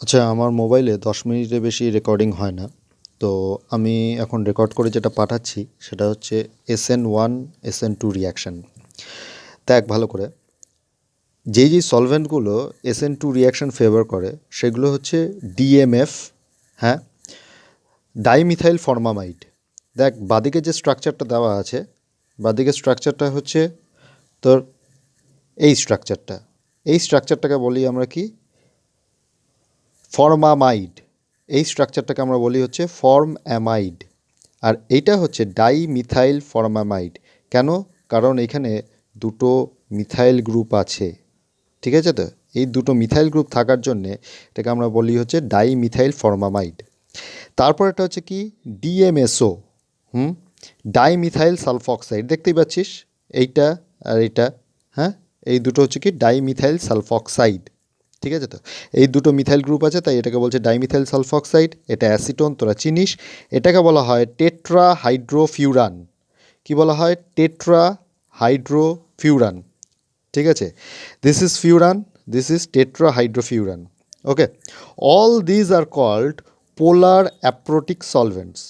আচ্ছা, আমার মোবাইলে 10 মিনিটের বেশি রেকর্ডিং হয় না। তো আমি এখন রেকর্ড করে যেটা পাঠাচ্ছি সেটা হচ্ছে SN1 SN2 রিঅ্যাকশন। দেখ ভালো করে, যেই সলভেন্টগুলো SN2 রিঅ্যাকশন ফেভার করে সেগুলো হচ্ছে DMF, হ্যাঁ, ডাইমিথাইল ফর্মামাইড। দেখ বাদিকে যে স্ট্রাকচারটা দেওয়া আছে, বাদিকে স্ট্রাকচারটা হচ্ছে তোর এই স্ট্রাকচারটাকে বলি আমরা কি, ফর্মামাইড। এই স্ট্রাকচারটাকে আমরা বলি হচ্ছে ফর্মঅ্যামাইড। আর এইটা হচ্ছে ডাইমিথাইল ফর্মামাইড। কেন? কারণ এখানে দুটো মিথাইল গ্রুপ আছে, ঠিক আছে? তো এই দুটো মিথাইল গ্রুপ থাকার জন্যে এটাকে আমরা বলি হচ্ছে ডাইমিথাইল ফর্মামাইড। তারপর এটা হচ্ছে কি, ডিএমএসও, হুম, ডাইমিথাইল সালফক্সাইড। দেখতেই পাচ্ছিস এইটা আর এইটা, হ্যাঁ, এই দুটো হচ্ছে কি ডাইমিথাইল সালফক্সাইড, ঠিক আছে? তো এই দুটো মিথাইল গ্রুপ আছে, তাই এটাকে বলছে ডাইমিথাইল সালফক্সাইড। এটা অ্যাসিটোন, তোরা চিনিস। এটাকে বলা হয় টেট্রা হাইড্রোফিউরান। কি বলা হয়? টেট্রা হাইড্রোফিউরান, ঠিক আছে? This is furan, this is tetrahydrofuran. Okay, all these are called polar aprotic solvents.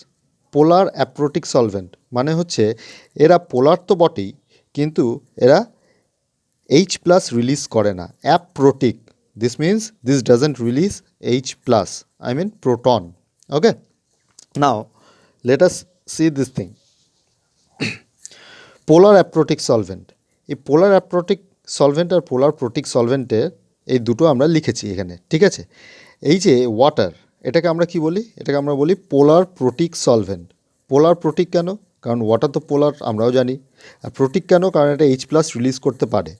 Polar aprotic solvent মানে হচ্ছে এরা পোলার তো বটেই, কিন্তু এরা H প্লাস রিলিজ করে না, aprotic. This means this doesn't release H plus, I mean proton. Okay, now let us see this thing. Polar aprotic solvent, এই পোলার অ্যাপ্রোটিক সলভেন্ট আর পোলার প্রোটিক সলভেন্টের এই দুটো আমরা লিখেছি এখানে, ঠিক আছে? এই যে ওয়াটার, এটাকে আমরা কি বলি? এটাকে আমরা বলি পোলার প্রোটিক সলভেন্ট। পোলার প্রোটিক কেন? কারণ ওয়াটার তো পোলার, আমরাও জানি। আর প্রোটিক কেন? কারণ এটা H প্লাস রিলিজ করতে পারে,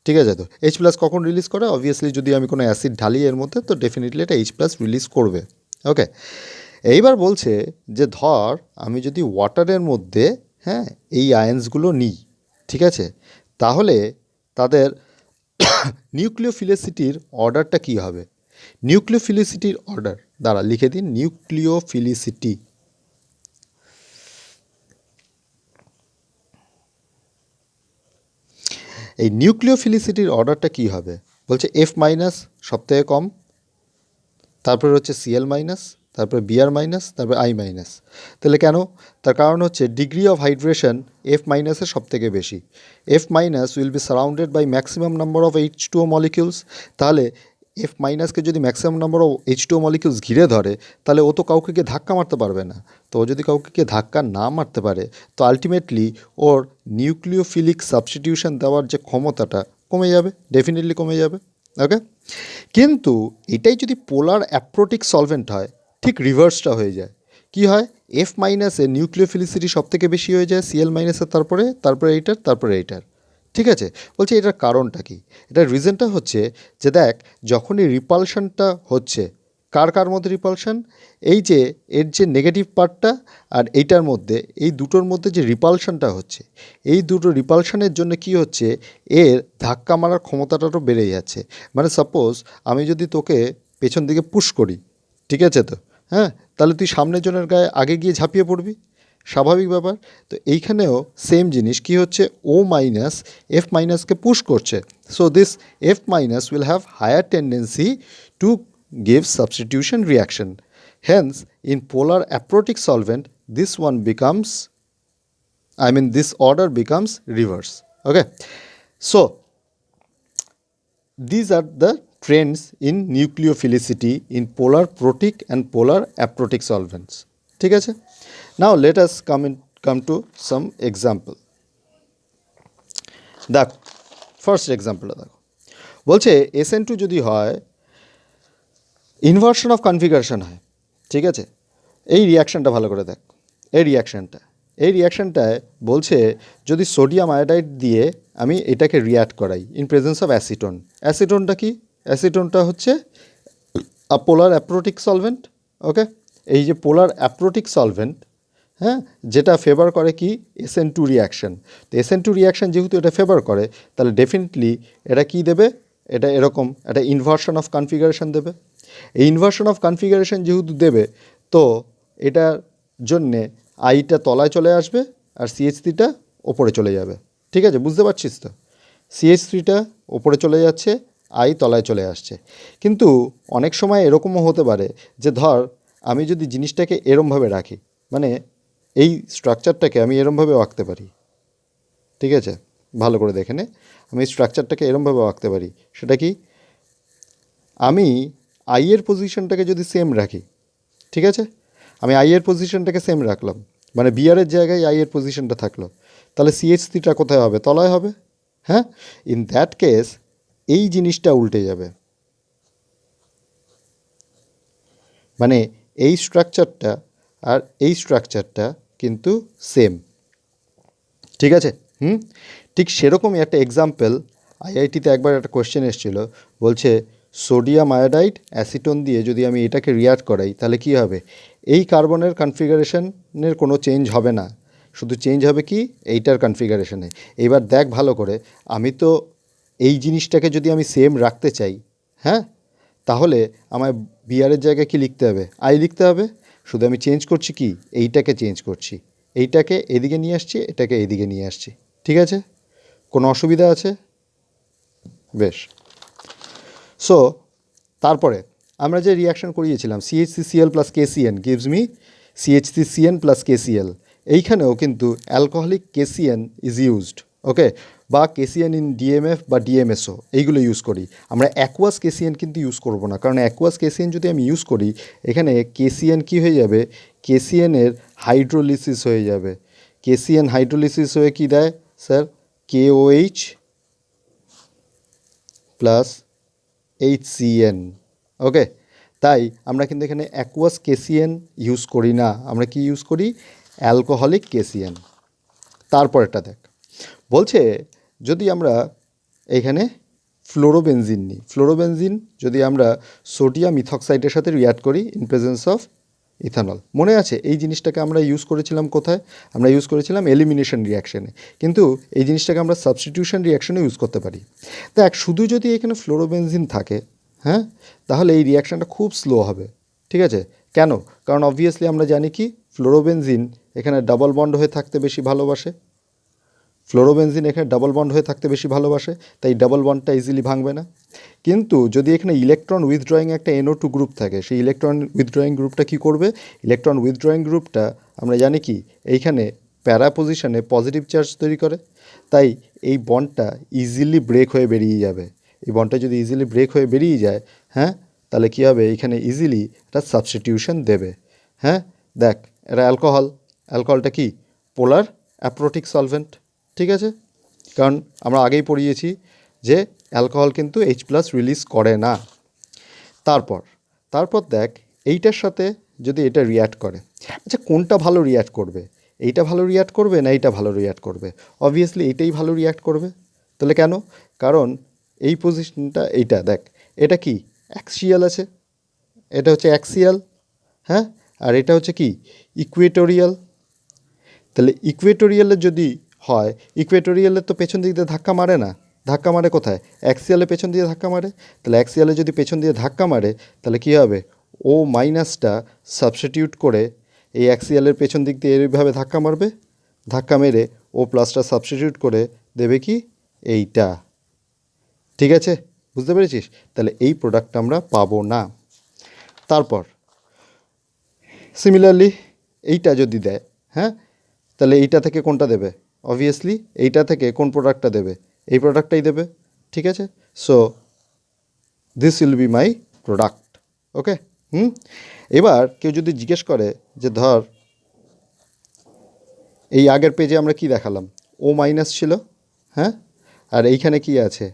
ঠিক আছে? তো H প্লাস কখন রিলিজ করে? অবভিয়াসলি যদি আমি কোনো অ্যাসিড ঢালি এর মধ্যে, তো ডেফিনেটলি এটা H প্লাস রিলিজ করবে। ওকে, এইবার বলছে যে ধর আমি যদি ওয়াটারের মধ্যে, হ্যাঁ, এই আয়ন্সগুলো নিই, ঠিক আছে, তাহলে তাদের নিউক্লিওফিলিসিটির অর্ডারটা কী হবে? নিউক্লিওফিলিসিটির অর্ডার দ্বারা লিখে দিন, নিউক্লিওফিলিসিটি। এই নিউক্লিওফিলিসিটির অর্ডারটা কী হবে? বলছে F মাইনাস সবথেকে কম, তারপরে হচ্ছে Cl মাইনাস, তারপরে Br মাইনাস, তারপরে I মাইনাস। তাহলে কেন? তার কারণ হচ্ছে ডিগ্রি অফ হাইড্রেশন F মাইনাসের সব থেকে বেশি। F minus will be surrounded by maximum number of H2O molecules. তাহলে F মাইনাসকে যদি maximum number of H2O molecules ঘিরে ধরে, তাহলে ও তো কাউকে গিয়ে ধাক্কা মারতে পারবে না। তো ও যদি কাউকে গিয়ে ধাক্কা না মারতে পারে, তো আলটিমেটলি ওর নিউক্লিওফিলিক সাবস্টিটিউশন দেওয়ার যে ক্ষমতাটা কমে যাবে, ডেফিনেটলি কমে যাবে। ওকে, কিন্তু এটাই যদি পোলার অ্যাপ্রোটিক সলভেন্ট হয়, ঠিক রিভার্সটা হয়ে যায়। কি হয়? F মাইনাসে নিউক্লিওফিলিসিটি সব থেকে বেশি হয়ে যায় Cl মাইনাসের, তারপরে এইটার, ঠিক আছে? বলছে এটার কারণটা কি? এটার রিজনটা হচ্ছে যে দেখ, যখনই রিপালশনটা হচ্ছে, কার কার মধ্যে রিপালশন? এই যে এর যে নেগেটিভ পার্টটা আর এইটার মধ্যে, এই দুটোর মধ্যে যে রিপালশনটা হচ্ছে, এই দুটো রিপালশনের জন্য কি হচ্ছে, এর ধাক্কা মারার ক্ষমতাটাও বেড়ে যাচ্ছে। মানে সাপোজ আমি যদি তোকে পেছন দিকে পুশ করি, ঠিক আছে? তো হ্যাঁ, তাহলে তুই সামনের জনের গায়ে আগে গিয়ে ঝাঁপিয়ে পড়বি, স্বাভাবিক ব্যাপার। তো এইখানেও সেম জিনিস কি হচ্ছে, ও মাইনাস F মাইনাসকে পুশ করছে। So this F minus will have higher tendency to give substitution reaction. Hence, in polar aprotic solvent, this one becomes, this order becomes reverse. Okay, so these are the trends in nucleophilicity in polar protic and polar aprotic solvents. ঠিক আছে? Now let us come to some example. দেখো, first এক্সাম্পলটা দেখো। বলছে SN2 যদি হয়, inversion of configuration হয়, ঠিক আছে? এই রিয়াকশানটা ভালো করে দেখ। এই রিয়াকশানটায় বলছে যদি সোডিয়াম আয়োডাইড দিয়ে আমি এটাকে রিয়াক্ট করাই ইন প্রেজেন্স অফ অ্যাসিটোন। অ্যাসিটোনটা কি? অ্যাসিটোনটা হচ্ছে পোলার অ্যাপ্রোটিক সলভেন্ট। ওকে, এই যে পোলার অ্যাপ্রোটিক সলভেন্ট, হ্যাঁ, যেটা ফেভার করে কি, SN2 রিয়াকশান। তো SN2 রিয়াকশান যেহেতু এটা ফেভার করে, তাহলে ডেফিনেটলি এটা কি দেবে? এটা এরকম একটা ইনভার্সন অফ কনফিগারেশন দেবে। এই ইনভার্সন অফ কনফিগারেশন যেহেতু দেবে, তো এটার জন্যে আইটা তলায় চলে আসবে আর CH3টা ওপরে চলে যাবে। ঠিক আছে, বুঝতে পারছিস তো? CH3টা ওপরে চলে যাচ্ছে, আই তলায় চলে আসছে। কিন্তু অনেক সময় এরকমও হতে পারে যে ধর আমি যদি জিনিসটাকে এরমভাবে রাখি, মানে এই স্ট্রাকচারটাকে আমি এরমভাবে আঁকতে পারি, ঠিক আছে? ভালো করে দেখে নে, আমি স্ট্রাকচারটাকে এরমভাবে আঁকতে পারি। সেটা কি, আমি আই এর পজিশনটাকে যদি সেম রাখি, ঠিক আছে, আমি আই এর পজিশনটাকে সেম রাখলাম, মানে বিআরের জায়গায় আই এর পজিশনটা থাকলো, তাহলে সিএইচসিটা কোথায় হবে? তলায় হবে। হ্যাঁ, ইন দ্যাট কেস এই জিনিসটা উল্টে যাবে, মানে এই স্ট্রাকচারটা আর এই স্ট্রাকচারটা কিন্তু সেম, ঠিক আছে? ঠিক সেরকমই একটা এক্সাম্পল আইআইটিতে একবার একটা কোয়েশ্চেন এসেছিল, বলছে সোডিয়াম আয়োডাইড অ্যাসিটোন দিয়ে যদি আমি এটাকে রিয়াক্ট করাই তাহলে কি হবে? এই কার্বনের কনফিগারেশনের কোনো চেঞ্জ হবে না, শুধু চেঞ্জ হবে কি এইটার কনফিগারেশনে। এবার দেখ ভালো করে, আমি তো এই জিনিসটাকে যদি আমি সেম রাখতে চাই, হ্যাঁ, তাহলে আমার বিআরের জায়গায় কি লিখতে হবে? আই লিখতে হবে। শুধু আমি চেঞ্জ করছি কি, এইটাকে চেঞ্জ করছি, এইটাকে এদিকে নিয়ে আসছি, এটাকে এদিকে নিয়ে আসছি, ঠিক আছে? কোনো অসুবিধা আছে? বেশ। সো তারপরে আমরা যে রিয়াকশন করিয়েছিলাম CH3Cl plus KCN gives me CH3CN plus KCl, এইখানেও কিন্তু অ্যালকোহলিক KCN ইজ ইউজড, ওকে, বা KCN ইন DMF বা DMSO এইগুলো ইউজ করি আমরা। অ্যাকোয়াস KCN কিন্তু ইউজ করব না, কারণ অ্যাকোয়াস KCN যদি আমি ইউজ করি এখানে KCN কি হয়ে যাবে? KCN এর হাইড্রোলিসিস হয়ে যাবে। KCN হাইড্রোলিসিস হয়ে কি দেয় স্যার? KOH প্লাস HCN, ওকে। তাই আমরা কিন্তু এখানে অ্যাকোয়াস KCN ইউজ করি না, আমরা কি ইউজ করি? Alcoholic KCN। তারপরেরটা দেখ, বলছে যদি আমরা এখানে ফ্লোরোবেনজিন নিই, ফ্লোরোবেনজিন যদি আমরা সোডিয়াম ইথক্সাইডের সাথে রিয়াক্ট করি ইন প্রেজেন্স অফ ইথানল, মনে আছে এই জিনিসটাকে আমরা ইউজ করেছিলাম কোথায়? আমরা ইউজ করেছিলাম এলিমিনেশন রিয়াকশানে, কিন্তু এই জিনিসটাকে আমরা সাবস্টিটিউশন রিয়াকশানে ইউজ করতে পারি। দেখ, শুধু যদি এখানে ফ্লোরোবেনজিন থাকে, হ্যাঁ, তাহলে এই রিয়াকশানটা খুব স্লো হবে, ঠিক আছে? কেন? কারণ অবভিয়াসলি আমরা জানি কি ফ্লোরোবেনজিন এখানে ডাবল বন্ড হয়ে থাকতে বেশি ভালোবাসে, ফ্লোরোবেনজিন এখানে ডাবল বন্ড হয়ে থাকতে বেশি ভালোবাসে, তাই ডাবল বন্ডটা ইজিলি ভাঙবে না। কিন্তু যদি এখানে ইলেকট্রন উইথড্রয়িং একটা NO2 গ্রুপ থাকে, সেই ইলেকট্রন উইথড্রয়িং গ্রুপটা কী করবে? ইলেকট্রন উইথড্রয়িং গ্রুপটা আমরা জানি কি এইখানে প্যারা পজিশনে পজিটিভ চার্জ তৈরি করে, তাই এই বন্ডটা ইজিলি ব্রেক হয়ে বেরিয়ে যাবে। এই বন্ডটা যদি ইজিলি ব্রেক হয়ে বেরিয়ে যায়, হ্যাঁ, তাহলে কী হবে? এখানে ইজিলি একটা সাবস্টিটিউশন দেবে। হ্যাঁ, দেখ, এটা অ্যালকোহল, অ্যালকোহলটা কি? পোলার অ্যাপ্রোটিক সলভেন্ট, ঠিক আছে? কারণ আমরা আগেই পড়িয়েছি যে অ্যালকোহল কিন্তু H+ রিলিজ করে না। তারপর দেখ, এইটার সাথে যদি এটা রিয়্যাক্ট করে, আচ্ছা কোনটা ভালো রিয়্যাক্ট করবে? এইটা ভালো রিয়্যাক্ট করবে না এইটা ভালো রিয়্যাক্ট করবে? অবভিয়াসলি এইটাই ভালো রিয়্যাক্ট করবে। তাহলে কেন? কারণ এই পজিশনটা, এইটা দেখ, এটা কি অ্যাক্সিয়াল আছে, এটা হচ্ছে অ্যাক্সিয়াল, হ্যাঁ, আর এটা হচ্ছে কি ইকুয়েটোরিয়াল। তাহলে ইকুয়েটোরিয়ালের যদি হয়, ইকুয়েটোরিয়ালের তো পেছন দিক দিয়ে ধাক্কা মারে না, ধাক্কা মারে কোথায়? অ্যাক্সিয়ালে পেছন দিয়ে ধাক্কা মারে। তাহলে অ্যাক্সিয়ালে যদি পেছন দিয়ে ধাক্কা মারে তাহলে কী হবে? ও মাইনাসটা সাবস্টিটিউট করে এই অ্যাক্সিয়ালের পেছন দিক দিয়ে এইভাবে ধাক্কা মারবে, ধাক্কা মেরে ও প্লাসটা সাবস্টিটিউট করে দেবে কি এইটা, ঠিক আছে? বুঝতে পেরেছিস? তাহলে এই প্রোডাক্টটা আমরা পাবো না। তারপর সিমিলারলি এইটা যদি দেয়, হ্যাঁ, তাহলে এইটা থেকে কোনটা দেবে? অবভিয়াসলি এইটা থেকে কোন প্রোডাক্টটা দেবে? এই প্রোডাক্টটাই দেবে, ঠিক আছে? So this will be my product, okay. এবার কেউ যদি জিজ্ঞেস করে যে ধর এই আগের পেজে আমরা কি দেখালাম? ও মাইনাস ছিল, হ্যাঁ, আর এইখানে কি আছে?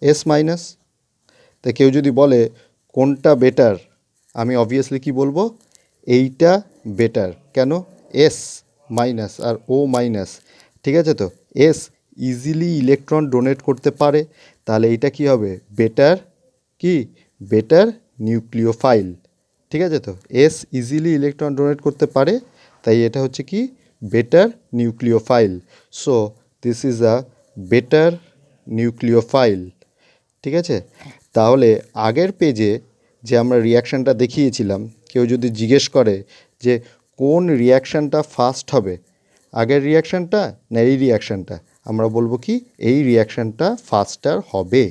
S minus. তা কেউ যদি বলে কোনটা বেটার, আমি অবভিয়াসলি কি বলবো? এইটা বেটার। কেন? এস মাইনাস আর ও মাইনাস, ঠিক আছে? তো এস ইজিলি ইলেকট্রন ডোনেট করতে পারে, তাহলে এইটা কি হবে? বেটার, কি বেটার নিউক্লিওফাইল, ঠিক আছে? তো এস ইজিলি ইলেকট্রন ডোনেট করতে পারে, তাই এটা হচ্ছে কি better nucleophile. So this is a better nucleophile, ঠিক আছে? তাহলে আগের পেজে যে আমরা রিয়াকশানটা দেখিয়েছিলাম, কেউ যদি জিজ্ঞেস করে যে কোন রিয়াকশানটা ফাস্ট হবে, আগের রিয়াকশানটা না এই রিয়াকশানটা, আমরা বলবো কি এই রিয়াকশানটা ফাস্টার হবে।